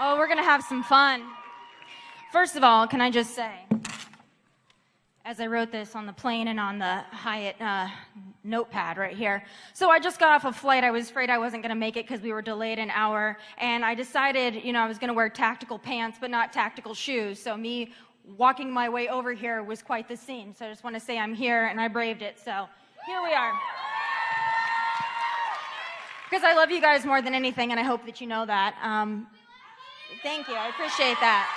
Oh, we're going to have some fun. First of all, can I just say, as I wrote this on the plane and on the Hyatt notepad right here. So I just got off a flight. I was afraid I wasn't going to make it because we were delayed an hour. And I decided, I was going to wear tactical pants, but not tactical shoes. So me walking my way over here was quite the scene. So I just want to say I'm here, and I braved it. So here we are. Because I love you guys more than anything, and I hope that you know that. Thank you. I appreciate that.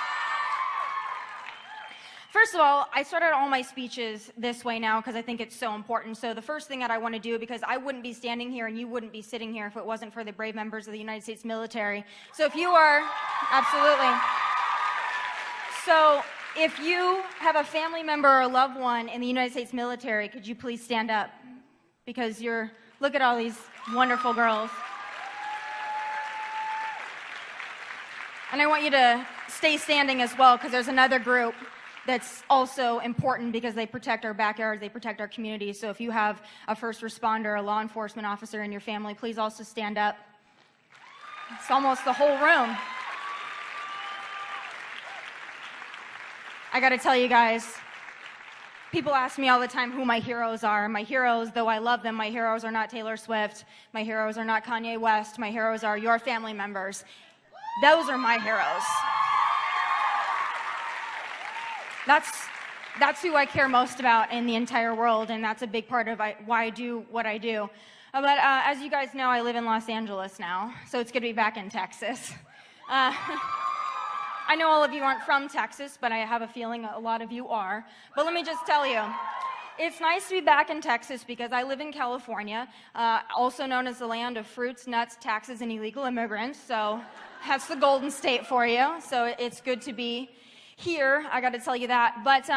First of all, I started all my speeches this way now because I think it's so important. So the first thing that I want to do, because I wouldn't be standing here and you wouldn't be sitting here if it wasn't for the brave members of the United States military. So if you are, absolutely. So if you have a family member or a loved one in the United States military, could you please stand up? Because look at all these wonderful girls. And I want you to stay standing as well, because there's another group that's also important because they protect our backyards, they protect our communities. So if you have a first responder, a law enforcement officer in your family, please also stand up. It's almost the whole room. I gotta tell you guys, people ask me all the time who my heroes are. My heroes, though I love them, my heroes are not Taylor Swift. My heroes are not Kanye West. My heroes are your family members. Those are my heroes. That's who I care most about in the entire world, and that's a big part of why I do what I do. But as you guys know, I live in Los Angeles now, so it's good to be back in Texas. I know all of you aren't from Texas, but I have a feeling a lot of you are. But let me just tell you, it's nice to be back in Texas because I live in California, also known as the land of fruits, nuts, taxes, and illegal immigrants. So that's the Golden State for you. So it's good to be here, I got to tell you that. But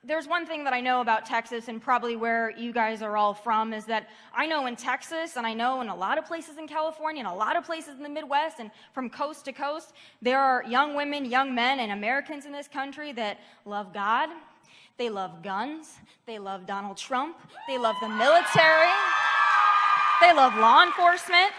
there's one thing that I know about Texas, and probably where you guys are all from, is that I know in Texas, and I know in a lot of places in California, and a lot of places in the Midwest, and from coast to coast, there are young women, young men, and Americans in this country that love God, they love guns, they love Donald Trump, they love the military, they love law enforcement.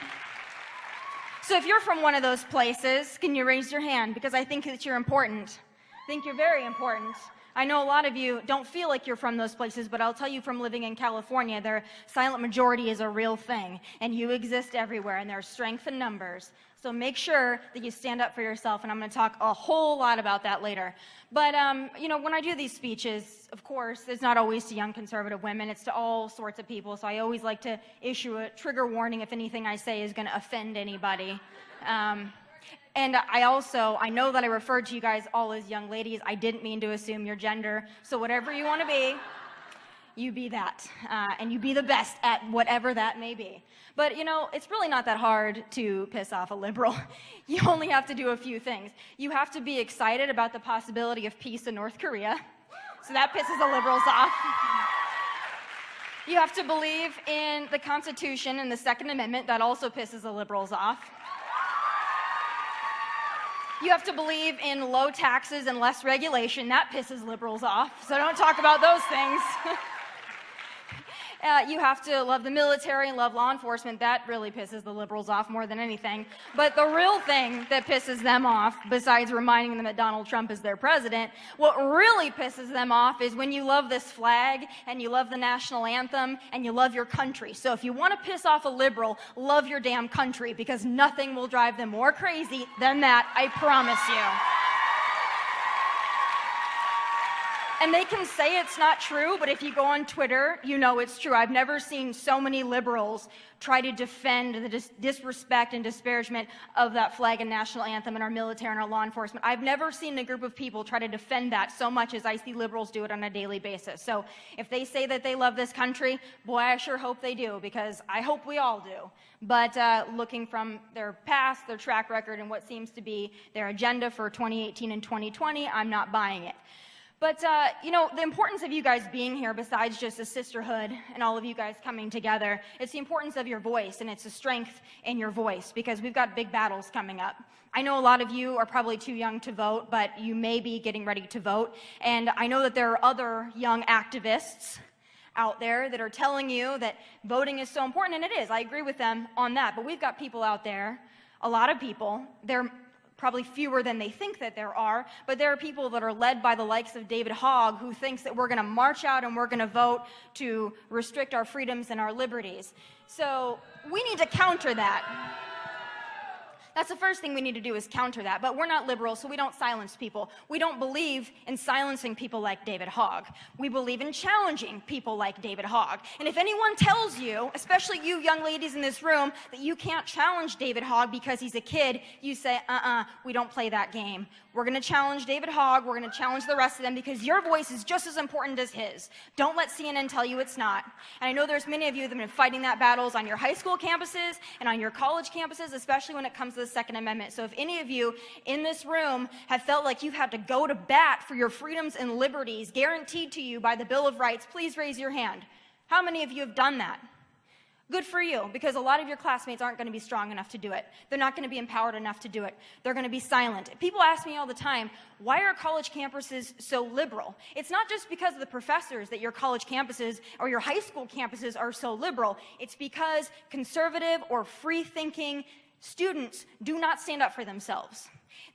So if you're from one of those places, can you raise your hand? Because I think that you're important. I think you're very important. I know a lot of you don't feel like you're from those places, but I'll tell you from living in California, their silent majority is a real thing, and you exist everywhere, and there's strength in numbers. So make sure that you stand up for yourself, and I'm going to talk a whole lot about that later. But, when I do these speeches, of course, it's not always to young conservative women. It's to all sorts of people, so I always like to issue a trigger warning if anything I say is going to offend anybody. And I know that I referred to you guys all as young ladies. I didn't mean to assume your gender. So whatever you want to be, you be that. And you be the best at whatever that may be. But, it's really not that hard to piss off a liberal. You only have to do a few things. You have to be excited about the possibility of peace in North Korea. So that pisses the liberals off. You have to believe in the Constitution and the Second Amendment. That also pisses the liberals off. You have to believe in low taxes and less regulation. That pisses liberals off, so don't talk about those things. You have to love the military and love law enforcement. That really pisses the liberals off more than anything. But the real thing that pisses them off, besides reminding them that Donald Trump is their president, what really pisses them off is when you love this flag and you love the national anthem and you love your country. So if you want to piss off a liberal, love your damn country, because nothing will drive them more crazy than that, I promise you. And they can say it's not true, but if you go on Twitter, you know it's true. I've never seen so many liberals try to defend the disrespect and disparagement of that flag and national anthem and our military and our law enforcement. I've never seen a group of people try to defend that so much as I see liberals do it on a daily basis. So if they say that they love this country, boy, I sure hope they do, because I hope we all do. But looking from their past, their track record, and what seems to be their agenda for 2018 and 2020, I'm not buying it. But, the importance of you guys being here, besides just a sisterhood and all of you guys coming together, it's the importance of your voice, and it's the strength in your voice, because we've got big battles coming up. I know a lot of you are probably too young to vote, but you may be getting ready to vote. And I know that there are other young activists out there that are telling you that voting is so important, and it is. I agree with them on that. But we've got people out there, a lot of people, they're probably fewer than they think that there are, but there are people that are led by the likes of David Hogg who thinks that we're going to march out and we're going to vote to restrict our freedoms and our liberties. So we need to counter that. That's the first thing we need to do, is counter that. But we're not liberals, so we don't silence people. We don't believe in silencing people like David Hogg. We believe in challenging people like David Hogg. And if anyone tells you, especially you young ladies in this room, that you can't challenge David Hogg because he's a kid, you say, we don't play that game. We're going to challenge David Hogg. We're going to challenge the rest of them because your voice is just as important as his. Don't let CNN tell you it's not. And I know there's many of you that have been fighting that battles on your high school campuses and on your college campuses, especially when it comes to the Second Amendment. So if any of you in this room have felt like you've had to go to bat for your freedoms and liberties guaranteed to you by the Bill of Rights, please raise your hand. How many of you have done that? Good for you, because a lot of your classmates aren't going to be strong enough to do it. They're not going to be empowered enough to do it. They're going to be silent. People ask me all the time, why are college campuses so liberal? It's not just because of the professors that your college campuses or your high school campuses are so liberal. It's because conservative or free-thinking students do not stand up for themselves.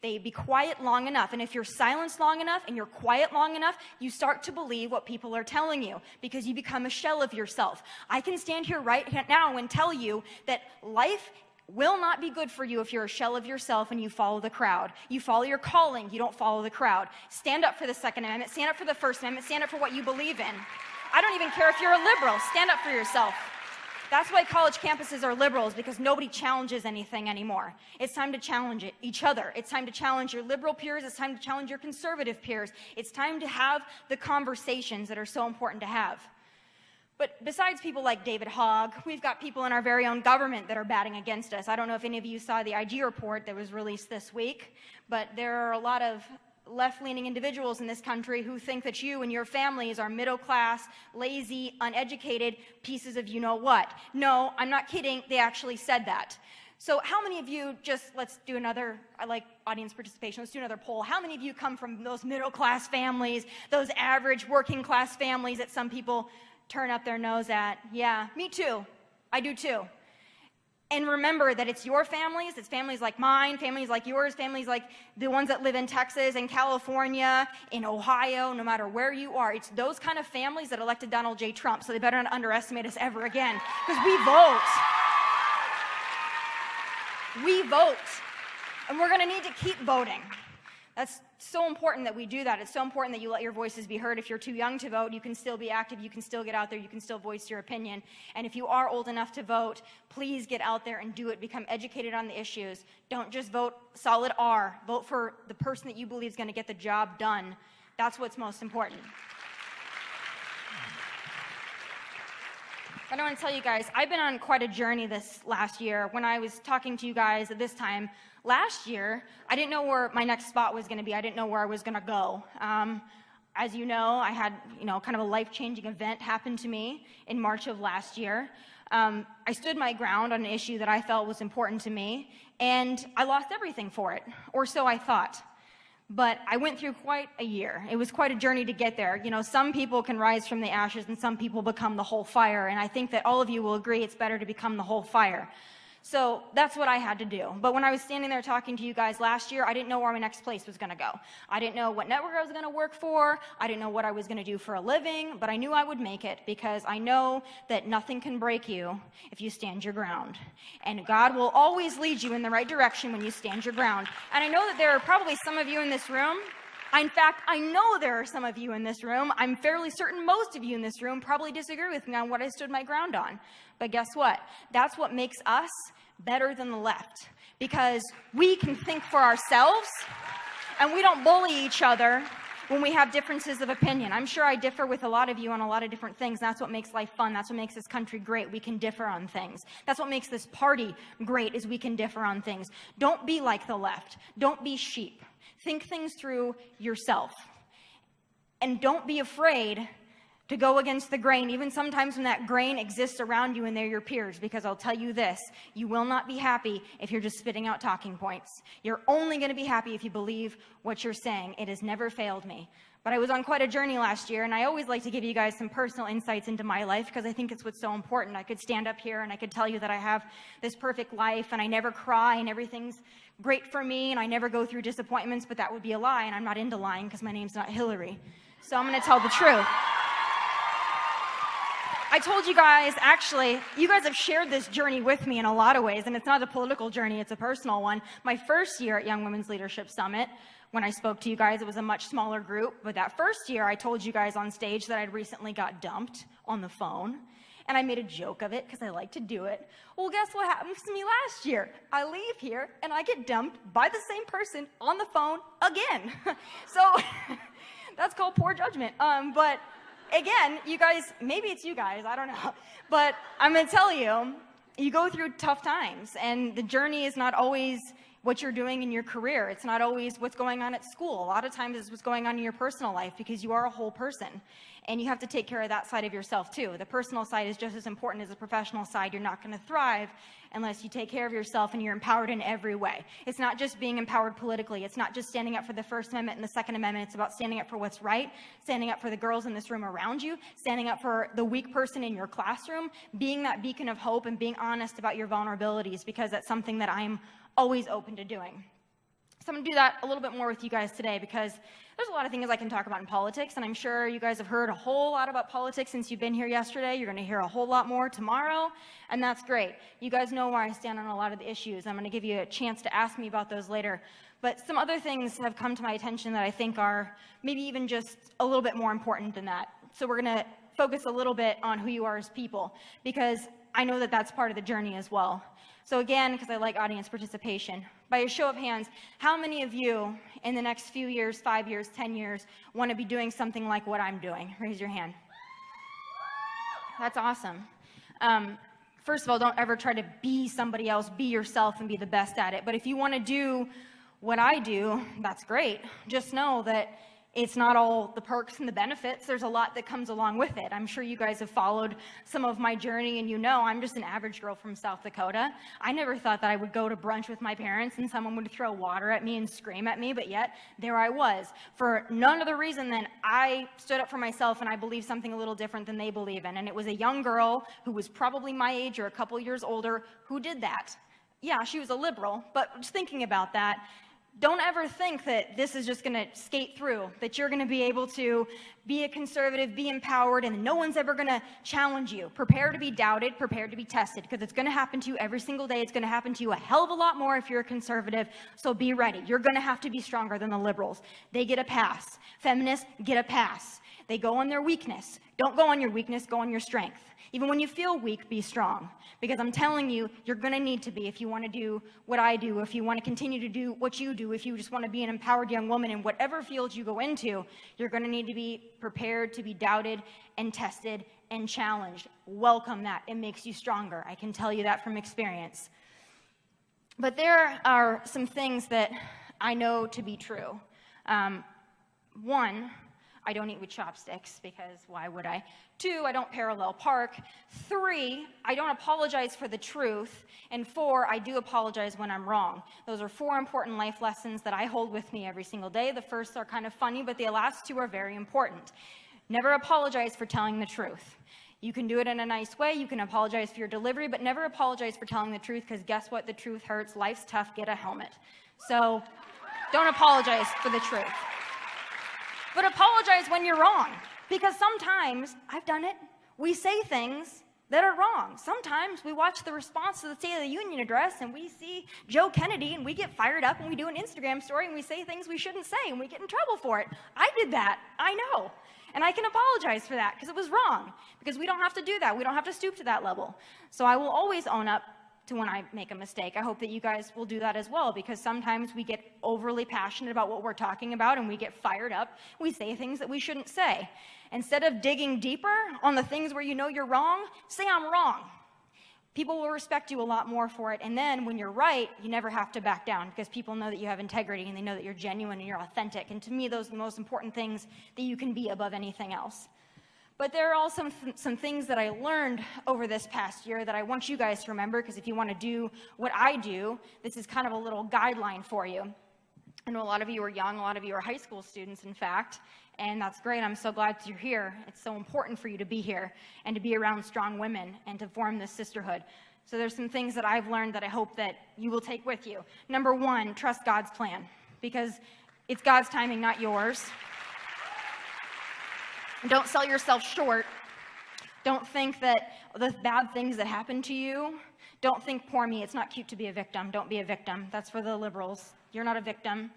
They be quiet long enough, and if you're silenced long enough and you're quiet long enough, you start to believe what people are telling you because you become a shell of yourself. I can stand here right now and tell you that life will not be good for you if you're a shell of yourself and you follow the crowd. You follow your calling, you don't follow the crowd. Stand up for the Second Amendment, stand up for the First Amendment, stand up for what you believe in. I don't even care if you're a liberal, stand up for yourself. That's why college campuses are liberals, because nobody challenges anything anymore. It's time to challenge each other. It's time to challenge your liberal peers. It's time to challenge your conservative peers. It's time to have the conversations that are so important to have. But besides people like David Hogg, we've got people in our very own government that are batting against us. I don't know if any of you saw the IG report that was released this week, but there are a lot of left-leaning individuals in this country who think that you and your families are middle-class, lazy, uneducated pieces of you-know-what. No, I'm not kidding. They actually said that. So how many of you, let's do another, I like audience participation, let's do another poll. How many of you come from those middle-class families, those average working-class families that some people turn up their nose at? Yeah, me too. I do too. And remember that it's your families, it's families like mine, families like yours, families like the ones that live in Texas and California, in Ohio, no matter where you are. It's those kind of families that elected Donald J. Trump, so they better not underestimate us ever again, because we vote. We vote. And we're going to need to keep voting. That's so important that we do that. It's so important that you let your voices be heard. If you're too young to vote, you can still be active, you can still get out there, you can still voice your opinion. And if you are old enough to vote, please get out there and do it. Become educated on the issues. Don't just vote solid R. Vote for the person that you believe is going to get the job done. That's what's most important. I want to tell you guys, I've been on quite a journey this last year. When I was talking to you guys at this time last year, I didn't know where my next spot was going to be. I didn't know where I was going to go. As you know, I had kind of a life-changing event happen to me in March of last year. I stood my ground on an issue that I felt was important to me, and I lost everything for it, or so I thought. But I went through quite a year. It was quite a journey to get there. Some people can rise from the ashes and some people become the whole fire. And I think that all of you will agree it's better to become the whole fire. So that's what I had to do. But when I was standing there talking to you guys last year, I didn't know where my next place was going to go. I didn't know what network I was going to work for. I didn't know what I was going to do for a living, but I knew I would make it because I know that nothing can break you if you stand your ground. And God will always lead you in the right direction when you stand your ground. And I know that there are probably some of you in this room. In fact, I know there are some of you in this room. I'm fairly certain most of you in this room probably disagree with me on what I stood my ground on. But guess what? That's what makes us better than the left, because we can think for ourselves and we don't bully each other when we have differences of opinion. I'm sure I differ with a lot of you on a lot of different things. That's what makes life fun. That's what makes this country great. We can differ on things. That's what makes this party great, is we can differ on things. Don't be like the left. Don't be sheep. Think things through yourself. And don't be afraid to go against the grain, even sometimes when that grain exists around you and they're your peers, because I'll tell you this, you will not be happy if you're just spitting out talking points. You're only going to be happy if you believe what you're saying. It has never failed me. But I was on quite a journey last year, and I always like to give you guys some personal insights into my life because I think it's what's so important. I could stand up here and I could tell you that I have this perfect life and I never cry and everything's great for me and I never go through disappointments, but that would be a lie, and I'm not into lying because my name's not Hillary. So I'm going to tell the truth. I told you guys, actually, you guys have shared this journey with me in a lot of ways, and it's not a political journey, it's a personal one. My first year at Young Women's Leadership Summit, when I spoke to you guys, it was a much smaller group, but that first year I told you guys on stage that I'd recently got dumped on the phone, and I made a joke of it because I like to do it. Well, guess what happens to me last year? I leave here, and I get dumped by the same person on the phone again. So that's called poor judgment. But again, you guys, maybe it's you guys, I don't know. But I'm going to tell you, you go through tough times, and the journey is not always what you're doing in your career. It's not always what's going on at school. A lot of times it's what's going on in your personal life because you are a whole person. And you have to take care of that side of yourself too. The personal side is just as important as the professional side. You're not going to thrive unless you take care of yourself and you're empowered in every way. It's not just being empowered politically. It's not just standing up for the First Amendment and the Second Amendment. It's about standing up for what's right, standing up for the girls in this room around you, standing up for the weak person in your classroom, being that beacon of hope and being honest about your vulnerabilities, because that's something that I'm always open to doing. So I'm going to do that a little bit more with you guys today because there's a lot of things I can talk about in politics, and I'm sure you guys have heard a whole lot about politics since you've been here yesterday. You're going to hear a whole lot more tomorrow, and that's great. You guys know where I stand on a lot of the issues. I'm going to give you a chance to ask me about those later. But some other things have come to my attention that I think are maybe even just a little bit more important than that. So we're going to focus a little bit on who you are as people, because I know that that's part of the journey as well. So again, because I like audience participation, by a show of hands, how many of you in the next few years, 5 years, 10 years, want to be doing something like what I'm doing? Raise your hand. That's awesome. First of all, don't ever try to be somebody else. Be yourself and be the best at it. But if you want to do what I do, that's great. Just know that it's not all the perks and the benefits. There's a lot that comes along with it. I'm sure you guys have followed some of my journey, and you know I'm just an average girl from South Dakota. I never thought that I would go to brunch with my parents and someone would throw water at me and scream at me, but yet there I was, for none other reason than I stood up for myself and I believe something a little different than they believe in. And it was a young girl who was probably my age or a couple years older who did that. Yeah, she was a liberal, but just thinking about that, don't ever think that this is just going to skate through, that you're going to be able to be a conservative, be empowered, and no one's ever going to challenge you. Prepare to be doubted, prepare to be tested, because it's going to happen to you every single day. It's going to happen to you a hell of a lot more if you're a conservative, so be ready. You're going to have to be stronger than the liberals. They get a pass. Feminists get a pass. They go on their weakness. Don't go on your weakness, go on your strength. Even when you feel weak, be strong. Because I'm telling you, you're going to need to be if you want to do what I do, if you want to continue to do what you do, if you just want to be an empowered young woman in whatever field you go into, you're going to need to be prepared to be doubted and tested and challenged. Welcome that. It makes you stronger. I can tell you that from experience. But there are some things that I know to be true. One, I don't eat with chopsticks, because why would I? 2, I don't parallel park. 3, I don't apologize for the truth. And 4, I do apologize when I'm wrong. Those are 4 important life lessons that I hold with me every single day. The first are kind of funny, but the last 2 are very important. Never apologize for telling the truth. You can do it in a nice way. You can apologize for your delivery, but never apologize for telling the truth, because guess what? The truth hurts. Life's tough. Get a helmet. So don't apologize for the truth. But apologize when you're wrong, because sometimes, I've done it, we say things that are wrong. Sometimes we watch the response to the State of the Union address and we see Joe Kennedy and we get fired up and we do an Instagram story and we say things we shouldn't say and we get in trouble for it. I did that, I know. And I can apologize for that because it was wrong, because we don't have to do that. We don't have to stoop to that level. So I will always own up to when I make a mistake. I hope that you guys will do that as well, because sometimes we get overly passionate about what we're talking about and we get fired up. We say things that we shouldn't say. Instead of digging deeper on the things where you know you're wrong, say I'm wrong. People will respect you a lot more for it. And then when you're right, you never have to back down, because people know that you have integrity and they know that you're genuine and you're authentic. And to me, those are the most important things that you can be above anything else. But there are also some things that I learned over this past year that I want you guys to remember, because if you want to do what I do, this is kind of a little guideline for you. I know a lot of you are young, a lot of you are high school students, in fact, and that's great. I'm so glad you're here. It's so important for you to be here and to be around strong women and to form this sisterhood. So there's some things that I've learned that I hope that you will take with you. Number one, trust God's plan, because it's God's timing, not yours. Don't sell yourself short. Don't think that the bad things that happen to you, don't think, poor me, it's not cute to be a victim. Don't be a victim. That's for the liberals. You're not a victim.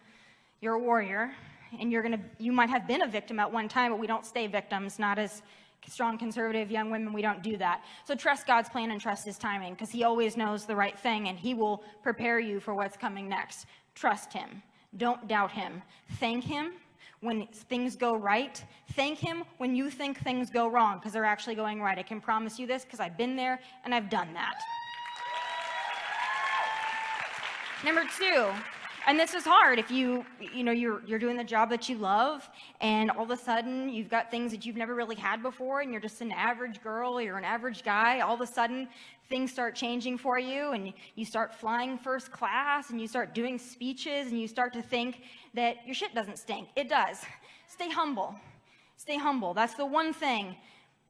You're a warrior. And you might have been a victim at one time, but we don't stay victims. Not as strong conservative young women, we don't do that. So trust God's plan and trust his timing, because he always knows the right thing, and he will prepare you for what's coming next. Trust him. Don't doubt him. Thank him when things go right. Thank him when you think things go wrong, because they're actually going right. I can promise you this, because I've been there and I've done that. Number two, and this is hard if you're doing the job that you love, and all of a sudden you've got things that you've never really had before, and you're just an average girl, you're an average guy. All of a sudden things start changing for you, and you start flying first class, and you start doing speeches, and you start to think that your shit doesn't stink. It does. Stay humble. Stay humble. That's the one thing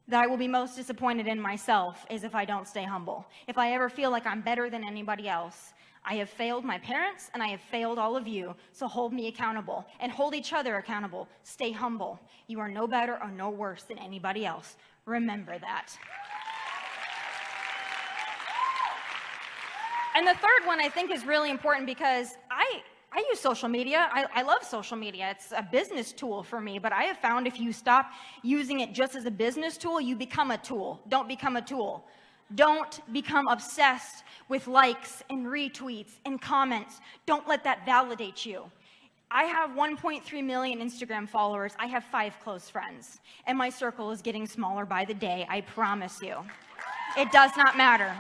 that I will be most disappointed in myself, is if I don't stay humble. If I ever feel like I'm better than anybody else. I have failed my parents, and I have failed all of you, so hold me accountable, and hold each other accountable. Stay humble. You are no better or no worse than anybody else. Remember that. And the third one I think is really important, because I use social media. I love social media. It's a business tool for me, but I have found if you stop using it just as a business tool, you become a tool. Don't become a tool. Don't become obsessed with likes and retweets and comments. Don't let that validate you. I have 1.3 million Instagram followers. I have 5 close friends, and my circle is getting smaller by the day. I promise you. It does not matter.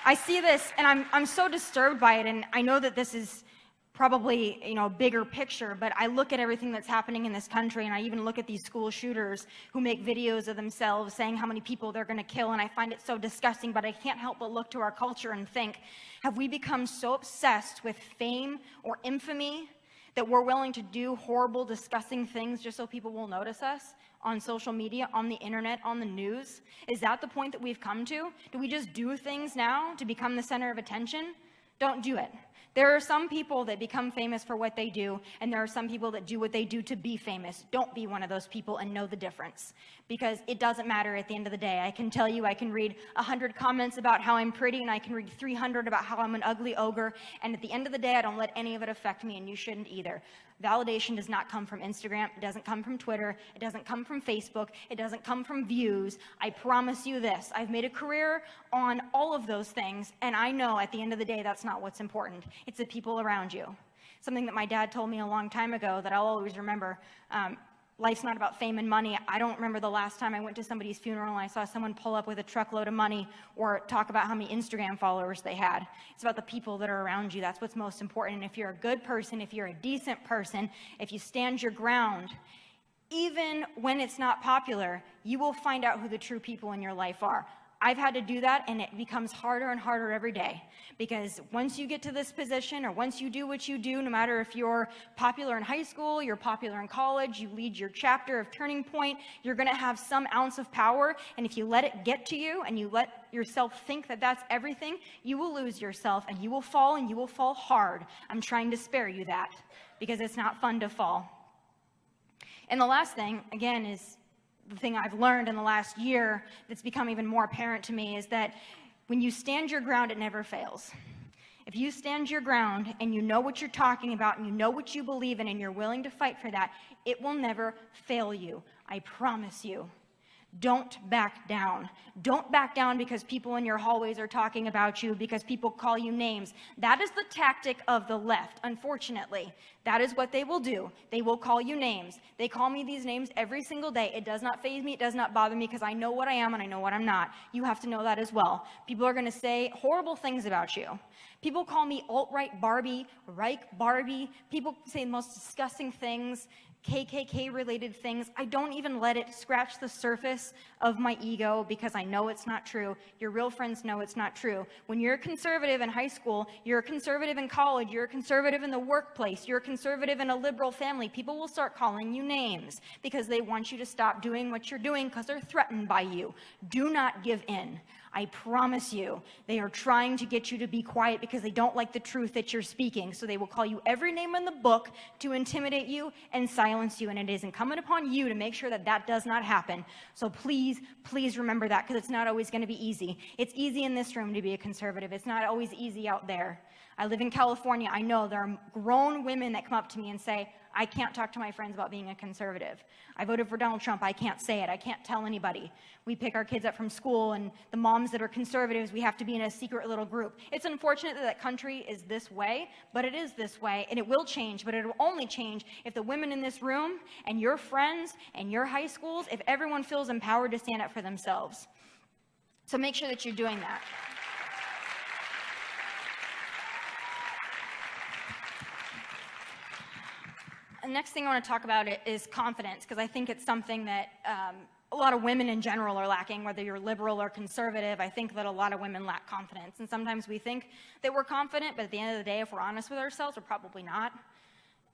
I see this, and I'm so disturbed by it, and I know that this is probably, a bigger picture, but I look at everything that's happening in this country, and I even look at these school shooters who make videos of themselves saying how many people they're going to kill, and I find it so disgusting, but I can't help but look to our culture and think, have we become so obsessed with fame or infamy that we're willing to do horrible, disgusting things just so people will notice us on social media, on the internet, on the news? Is that the point that we've come to? Do we just do things now to become the center of attention? Don't do it. There are some people that become famous for what they do, and there are some people that do what they do to be famous. Don't be one of those people, and know the difference, because it doesn't matter at the end of the day. I can tell you, I can read 100 comments about how I'm pretty, and I can read 300 about how I'm an ugly ogre, and at the end of the day, I don't let any of it affect me, and you shouldn't either. Validation does not come from Instagram. It doesn't come from Twitter. It doesn't come from Facebook. It doesn't come from views. I promise you this. I've made a career on all of those things, and I know at the end of the day that's not what's important. It's the people around you. Something that my dad told me a long time ago that I'll always remember. Life's not about fame and money. I don't remember the last time I went to somebody's funeral and I saw someone pull up with a truckload of money or talk about how many Instagram followers they had. It's about the people that are around you. That's what's most important. And if you're a good person, if you're a decent person, if you stand your ground, even when it's not popular, you will find out who the true people in your life are. I've had to do that, and it becomes harder and harder every day, because once you get to this position, or once you do what you do, no matter if you're popular in high school, you're popular in college, you lead your chapter of Turning Point, you're going to have some ounce of power, and if you let it get to you and you let yourself think that that's everything, you will lose yourself, and you will fall, and you will fall hard. I'm trying to spare you that, because it's not fun to fall. And the last thing, again, is the thing I've learned in the last year that's become even more apparent to me, is that when you stand your ground, it never fails. If you stand your ground and you know what you're talking about and you know what you believe in and you're willing to fight for that, it will never fail you. I promise you. Don't back down. Don't back down because people in your hallways are talking about you, because people call you names. That is the tactic of the left, unfortunately. That is what they will do. They will call you names. They call me these names every single day. It does not faze me. It does not bother me, because I know what I am and I know what I'm not. You have to know that as well. People are going to say horrible things about you. People call me alt-right Barbie, Reich Barbie. People say the most disgusting things, KKK-related things. I don't even let it scratch the surface regardless of my ego, because I know it's not true. Your real friends know it's not true. When you're a conservative in high school, you're a conservative in college, you're a conservative in the workplace, you're a conservative in a liberal family, people will start calling you names because they want you to stop doing what you're doing because they're threatened by you. Do not give in. I promise you, they are trying to get you to be quiet because they don't like the truth that you're speaking. So they will call you every name in the book to intimidate you and silence you. And it is incumbent upon you to make sure that that does not happen. So please, please remember that, because it's not always going to be easy. It's easy in this room to be a conservative. It's not always easy out there. I live in California. I know there are grown women that come up to me and say, I can't talk to my friends about being a conservative. I voted for Donald Trump. I can't say it. I can't tell anybody. We pick our kids up from school, and the moms that are conservatives, we have to be in a secret little group. It's unfortunate that that country is this way, but it is this way, and it will change, but it will only change if the women in this room and your friends and your high schools, if everyone feels empowered to stand up for themselves. So make sure that you're doing that. The next thing I want to talk about is confidence, because I think it's something that a lot of women in general are lacking, whether you're liberal or conservative. I think that a lot of women lack confidence, and sometimes we think that we're confident, but at the end of the day, if we're honest with ourselves, we're probably not.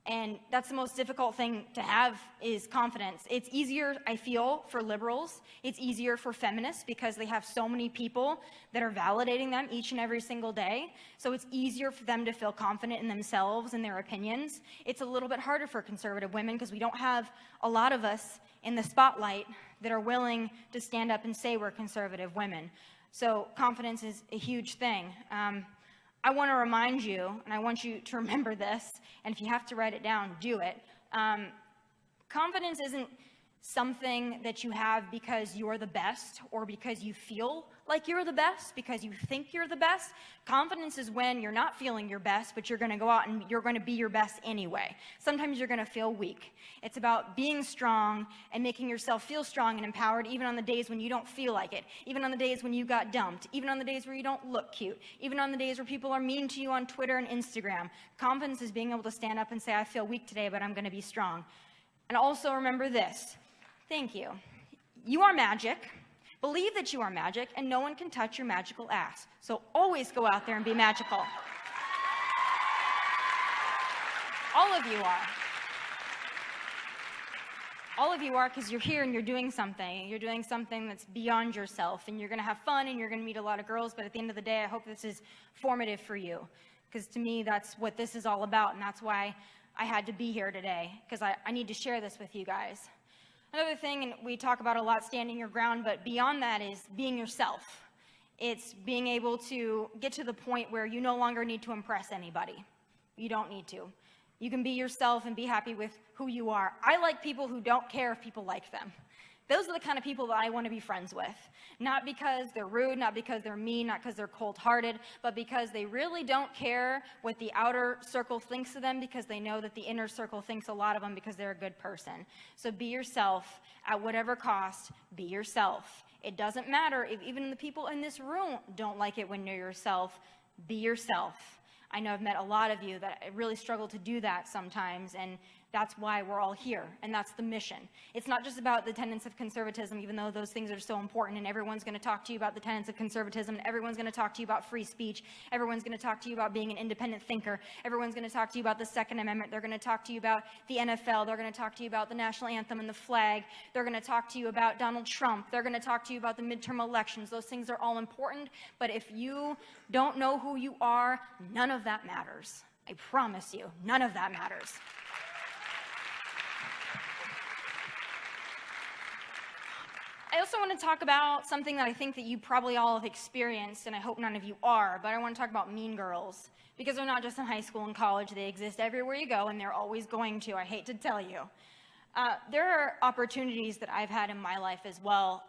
And that's the most difficult thing to have, is confidence. It's easier, I feel, for liberals. It's easier for feminists because they have so many people that are validating them each and every single day. So it's easier for them to feel confident in themselves and their opinions. It's a little bit harder for conservative women because we don't have a lot of us in the spotlight that are willing to stand up and say we're conservative women. So confidence is a huge thing. I want to remind you, and I want you to remember this, and if you have to write it down, do it. Confidence isn't something that you have because you're the best or because you feel like you're the best, because you think you're the best. Confidence is when you're not feeling your best, but you're going to go out and you're going to be your best anyway. Sometimes you're going to feel weak. It's about being strong and making yourself feel strong and empowered even on the days when you don't feel like it, even on the days when you got dumped, even on the days where you don't look cute, even on the days where people are mean to you on Twitter and Instagram. Confidence is being able to stand up and say, I feel weak today, but I'm going to be strong. And also remember this. Thank you. You are magic. Believe that you are magic, and no one can touch your magical ass. So always go out there and be magical. All of you are. All of you are, because you're here and you're doing something. You're doing something that's beyond yourself, and you're going to have fun, and you're going to meet a lot of girls, but at the end of the day, I hope this is formative for you, because to me, that's what this is all about, and that's why I had to be here today, because I need to share this with you guys. Another thing, and we talk about a lot, standing your ground, but beyond that is being yourself. It's being able to get to the point where you no longer need to impress anybody. You don't need to. You can be yourself and be happy with who you are. I like people who don't care if people like them. Those are the kind of people that I want to be friends with. Not because they're rude, not because they're mean, not because they're cold-hearted, but because they really don't care what the outer circle thinks of them, because they know that the inner circle thinks a lot of them because they're a good person. So be yourself at whatever cost. Be yourself. It doesn't matter if even the people in this room don't like it when you're yourself. Be yourself. I know I've met a lot of you that really struggle to do that sometimes, and that's why we're all here, and that's the mission. It's not just about the tenets of conservatism, even though those things are so important, and everyone's going to talk to you about the tenets of conservatism, and everyone's going to talk to you about free speech, everyone's going to talk to you about being an independent thinker, everyone's going to talk to you about the Second Amendment, they're going to talk to you about the NFL, they're going to talk to you about the national anthem and the flag, they're going to talk to you about Donald Trump, they're going to talk to you about the midterm elections. Those things are all important, but if you don't know who you are, none of that matters. I promise you, none of that matters. I also want to talk about something that I think that you probably all have experienced, and I hope none of you are, but I want to talk about mean girls, because they're not just in high school and college. They exist everywhere you go, and they're always going to. I hate to tell you. There are opportunities that I've had in my life as well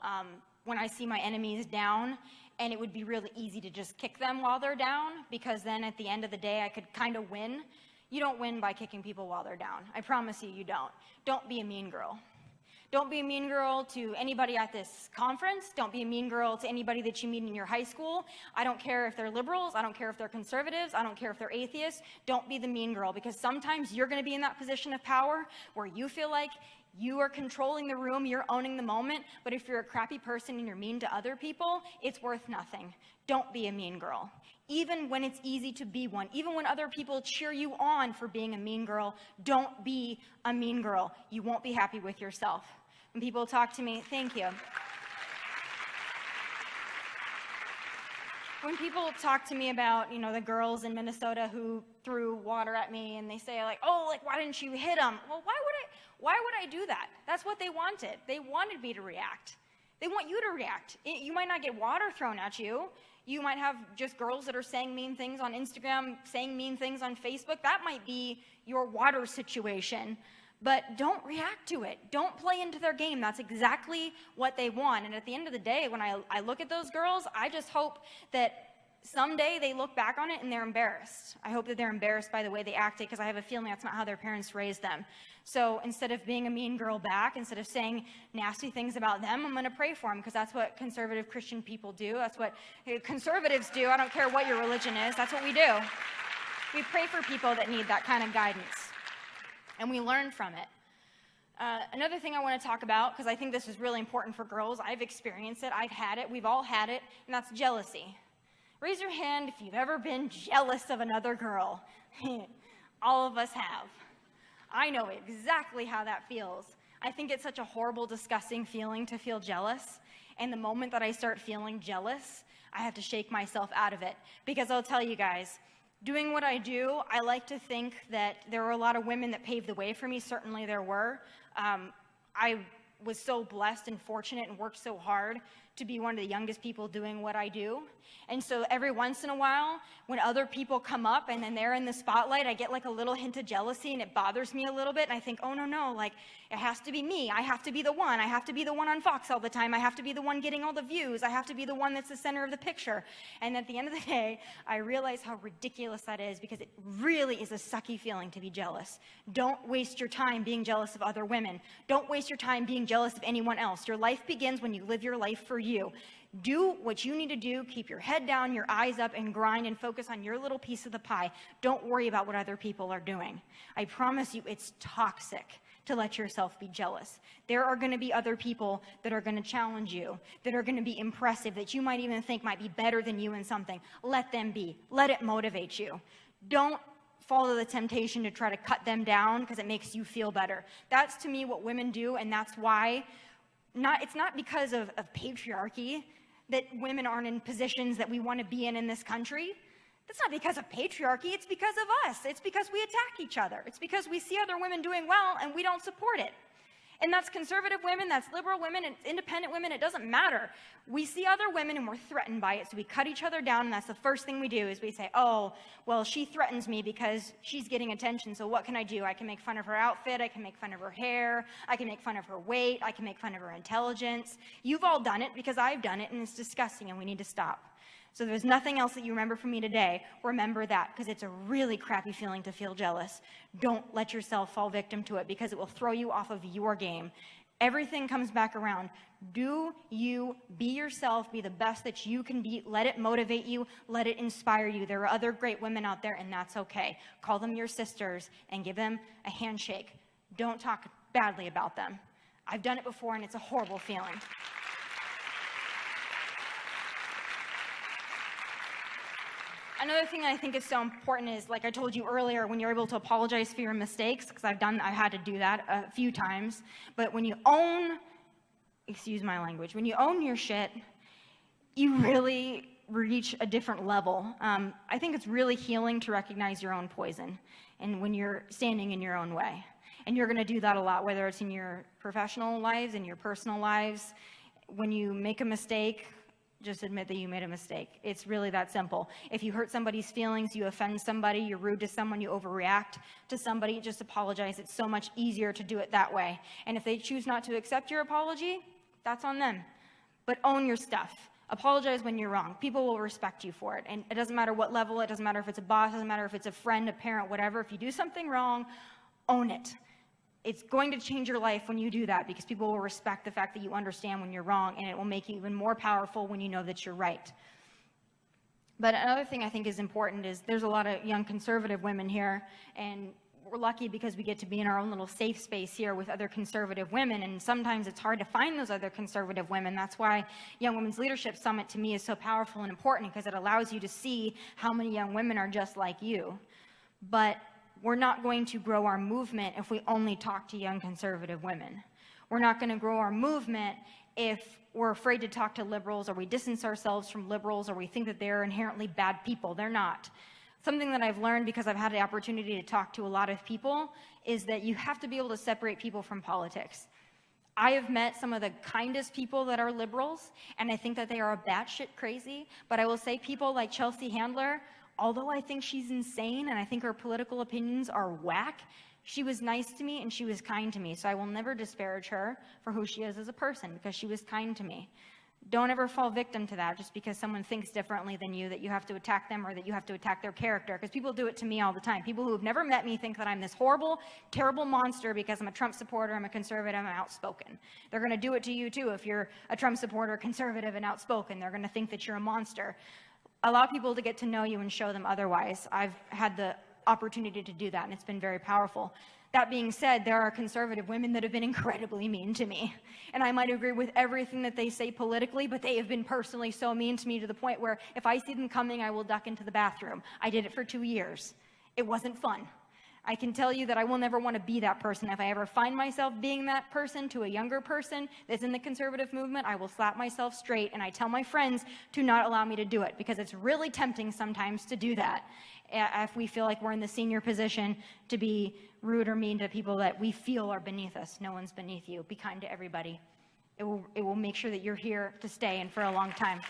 when I see my enemies down, and it would be really easy to just kick them while they're down, because then at the end of the day, I could kind of win. You don't win by kicking people while they're down. I promise you, you don't. Don't be a mean girl. Don't be a mean girl to anybody at this conference. Don't be a mean girl to anybody that you meet in your high school. I don't care if they're liberals. I don't care if they're conservatives. I don't care if they're atheists. Don't be the mean girl, because sometimes you're going to be in that position of power where you feel like You are controlling the room, you're owning the moment, but if you're a crappy person and you're mean to other people, it's worth nothing. Don't be a mean girl. Even when it's easy to be one, even when other people cheer you on for being a mean girl, don't be a mean girl. You won't be happy with yourself. When people talk to me, thank you. When people talk to me about, the girls in Minnesota who threw water at me and they say like, oh, like, why didn't you hit them? Well, why would I do that? That's what they wanted. They wanted me to react. They want you to react. You might not get water thrown at you. You might have just girls that are saying mean things on Instagram, saying mean things on Facebook. That might be your water situation. But don't react to it. Don't play into their game. That's exactly what they want. And at the end of the day, when I look at those girls, I just hope that someday they look back on it and they're embarrassed. I hope that they're embarrassed by the way they acted, because I have a feeling that's not how their parents raised them. So instead of being a mean girl back, instead of saying nasty things about them, I'm going to pray for them, because that's what conservative Christian people do. That's what conservatives do. I don't care what your religion is. That's what we do. We pray for people that need that kind of guidance, and we learn from it. Another thing I want to talk about, because I think this is really important for girls, I've experienced it, I've had it, we've all had it, and that's jealousy. Raise your hand if you've ever been jealous of another girl. All of us have. I know exactly how that feels. I think it's such a horrible, disgusting feeling to feel jealous. And the moment that I start feeling jealous, I have to shake myself out of it. Because I'll tell you guys, doing what I do, I like to think that there were a lot of women that paved the way for me. Certainly there were. I was so blessed and fortunate and worked so hard to be one of the youngest people doing what I do. And so every once in a while, when other people come up and then they're in the spotlight, I get like a little hint of jealousy, and it bothers me a little bit. And I think, oh, no, like, it has to be me. I have to be the one. I have to be the one on Fox all the time. I have to be the one getting all the views. I have to be the one that's the center of the picture. And at the end of the day, I realize how ridiculous that is, because it really is a sucky feeling to be jealous. Don't waste your time being jealous of other women. Don't waste your time being jealous of anyone else. Your life begins when you live your life for you. Do what you need to do. Keep your head down, your eyes up, and grind and focus on your little piece of the pie. Don't worry about what other people are doing. I promise you, it's toxic to let yourself be jealous. There are going to be other people that are going to challenge you, that are going to be impressive, that you might even think might be better than you in something. Let them be. Let it motivate you. Don't fall to the temptation to try to cut them down because it makes you feel better. That's, to me, what women do, and that's why it's not because of patriarchy that women aren't in positions that we want to be in this country. That's not because of patriarchy. It's because of us. It's because we attack each other. It's because we see other women doing well and we don't support it. And that's conservative women, that's liberal women, and independent women. It doesn't matter. We see other women and we're threatened by it, so we cut each other down, and that's the first thing we do is we say, oh, well, she threatens me because she's getting attention, so what can I do? I can make fun of her outfit, I can make fun of her hair, I can make fun of her weight, I can make fun of her intelligence. You've all done it because I've done it, and it's disgusting, and we need to stop. So if there's nothing else that you remember from me today, remember that, because it's a really crappy feeling to feel jealous. Don't let yourself fall victim to it, because it will throw you off of your game. Everything comes back around. Do you be yourself, be the best that you can be, let it motivate you, let it inspire you. There are other great women out there, and that's okay. Call them your sisters and give them a handshake. Don't talk badly about them. I've done it before, and it's a horrible feeling. Another thing that I think is so important is, like I told you earlier, when you're able to apologize for your mistakes, because I've had to do that a few times, but when you own, excuse my language, when you own your shit, you really reach a different level. I think it's really healing to recognize your own poison, and when you're standing in your own way. And you're going to do that a lot, whether it's in your professional lives, in your personal lives. When you make a mistake, just admit that you made a mistake. It's really that simple. If you hurt somebody's feelings, you offend somebody, you're rude to someone, you overreact to somebody, just apologize. It's so much easier to do it that way. And if they choose not to accept your apology, that's on them. But own your stuff. Apologize when you're wrong. People will respect you for it. And it doesn't matter what level, it doesn't matter if it's a boss, it doesn't matter if it's a friend, a parent, whatever. If you do something wrong, own it. It's going to change your life when you do that, because people will respect the fact that you understand when you're wrong, and it will make you even more powerful when you know that you're right. But another thing I think is important is there's a lot of young conservative women here, and we're lucky because we get to be in our own little safe space here with other conservative women, and sometimes it's hard to find those other conservative women. That's why Young Women's Leadership Summit to me is so powerful and important, because it allows you to see how many young women are just like you. But we're not going to grow our movement if we only talk to young conservative women. We're not going to grow our movement if we're afraid to talk to liberals, or we distance ourselves from liberals, or we think that they're inherently bad people. They're not. Something that I've learned because I've had the opportunity to talk to a lot of people is that you have to be able to separate people from politics. I have met some of the kindest people that are liberals, and I think that they are batshit crazy, but I will say people like Chelsea Handler, although I think she's insane and I think her political opinions are whack, she was nice to me and she was kind to me, so I will never disparage her for who she is as a person, because she was kind to me. Don't ever fall victim to that just because someone thinks differently than you, that you have to attack them or that you have to attack their character, because people do it to me all the time. People who have never met me think that I'm this horrible, terrible monster because I'm a Trump supporter, I'm a conservative, I'm outspoken. They're going to do it to you too if you're a Trump supporter, conservative, and outspoken. They're going to think that you're a monster. Allow people to get to know you and show them otherwise. I've had the opportunity to do that, and it's been very powerful. That being said, there are conservative women that have been incredibly mean to me. And I might agree with everything that they say politically, but they have been personally so mean to me to the point where if I see them coming, I will duck into the bathroom. I did it for 2 years. It wasn't fun. I can tell you that I will never want to be that person. If I ever find myself being that person to a younger person that's in the conservative movement, I will slap myself straight, and I tell my friends to not allow me to do it, because it's really tempting sometimes to do that if we feel like we're in the senior position to be rude or mean to people that we feel are beneath us. No one's beneath you. Be kind to everybody. It will make sure that you're here to stay and for a long time.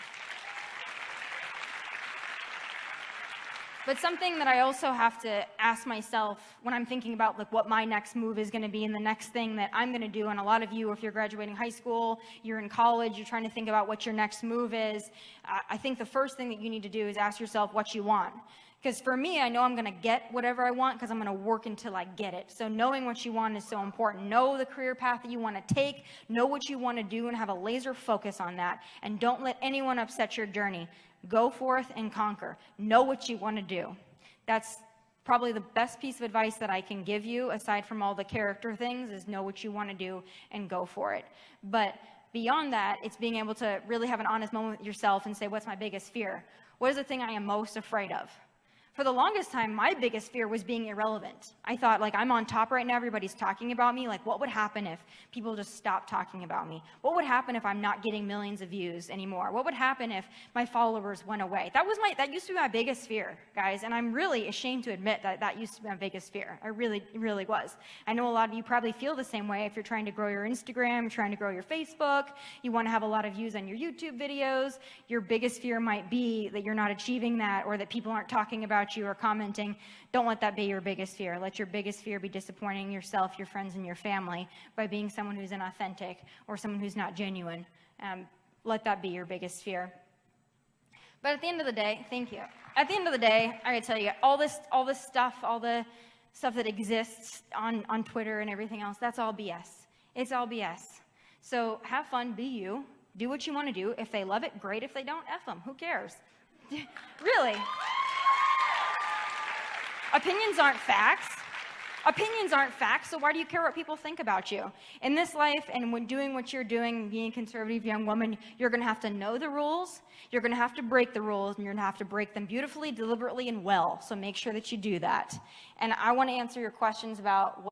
But something that I also have to ask myself when I'm thinking about like what my next move is going to be and the next thing that I'm going to do, and a lot of you, if you're graduating high school, you're in college, you're trying to think about what your next move is, I think the first thing that you need to do is ask yourself what you want. Because for me, I know I'm going to get whatever I want because I'm going to work until I get it. So knowing what you want is so important. Know the career path that you want to take, know what you want to do, and have a laser focus on that. And don't let anyone upset your journey. Go forth and conquer. Know what you want to do. That's probably the best piece of advice that I can give you, aside from all the character things, is know what you want to do and go for it. But beyond that, it's being able to really have an honest moment with yourself and say, what's my biggest fear? What is the thing I am most afraid of? For the longest time, my biggest fear was being irrelevant. I thought, like, I'm on top right now, everybody's talking about me. Like, what would happen if people just stopped talking about me? What would happen if I'm not getting millions of views anymore? What would happen if my followers went away? That used to be my biggest fear, guys, and I'm really ashamed to admit that used to be my biggest fear. I really, really was. I know a lot of you probably feel the same way if you're trying to grow your Instagram, trying to grow your Facebook, you want to have a lot of views on your YouTube videos. Your biggest fear might be that you're not achieving that, or that people aren't talking about you or commenting. Don't let that be your biggest fear. Let your biggest fear be disappointing yourself, your friends, and your family by being someone who's inauthentic or someone who's not genuine. Let that be your biggest fear. But at the end of the day, thank you. At the end of the day, I gotta tell you, all the stuff that exists on Twitter and everything else, that's all BS. It's all BS. So have fun, be you, do what you want to do. If they love it, great. If they don't, F them. Who cares? Really. Opinions aren't facts. Opinions aren't facts, so why do you care what people think about you? In this life, and when doing what you're doing, being a conservative young woman, you're going to have to know the rules, you're going to have to break the rules, and you're going to have to break them beautifully, deliberately, and well, so make sure that you do that. And I want to answer your questions about